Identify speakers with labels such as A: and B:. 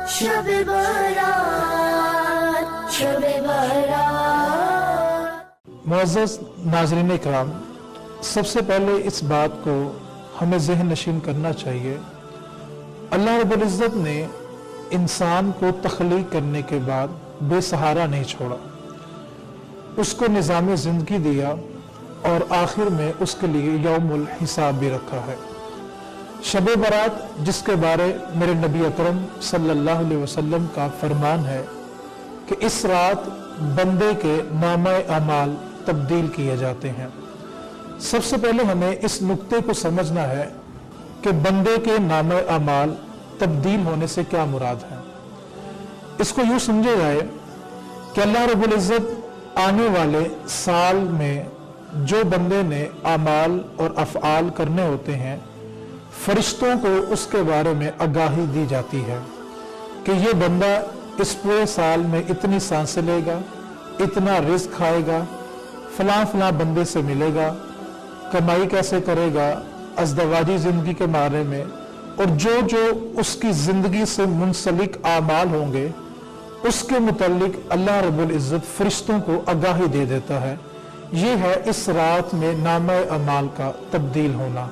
A: शब बारात, शब बारात।
B: मुअज़्ज़ज़ नाज़रीन इकराम, सबसे पहले इस बात को हमें ज़हन नशीन करना चाहिए, अल्लाह रब्बुल इज़्ज़त ने इंसान को तख्लीक करने के बाद बेसहारा नहीं छोड़ा, उसको निज़ाम ज़िंदगी दिया और आखिर में उसके लिए यौमुल हिसाब भी रखा है। शब बारात, जिसके बारे मेरे नबी अकरम सल्लल्लाहु अलैहि वसल्लम का फरमान है कि इस रात बंदे के नामे अमाल तब्दील किए जाते हैं। सबसे पहले हमें इस नुक्ते को समझना है कि बंदे के नामे अमाल तब्दील होने से क्या मुराद है। इसको यूं समझे जाए कि अल्लाह रब्बुल इज़्ज़त आने वाले साल में जो बंदे ने अमाल और अफ़आल करने होते हैं, फरिश्तों को उसके बारे में आगाही दी जाती है कि ये बंदा इस पूरे साल में इतनी सांसें लेगा, इतना रिज़्क खाएगा, फलां फलां बंदे से मिलेगा, कमाई कैसे करेगा अज़दवाजी ज़िंदगी के बारे में, और जो जो उसकी ज़िंदगी से मुंसलिक आमाल होंगे उसके मुतालिक अल्लाह रब्बुल इज़्ज़त फरिश्तों को आगाही दे देता है। ये है इस रात में नामे अमाल का तब्दील होना।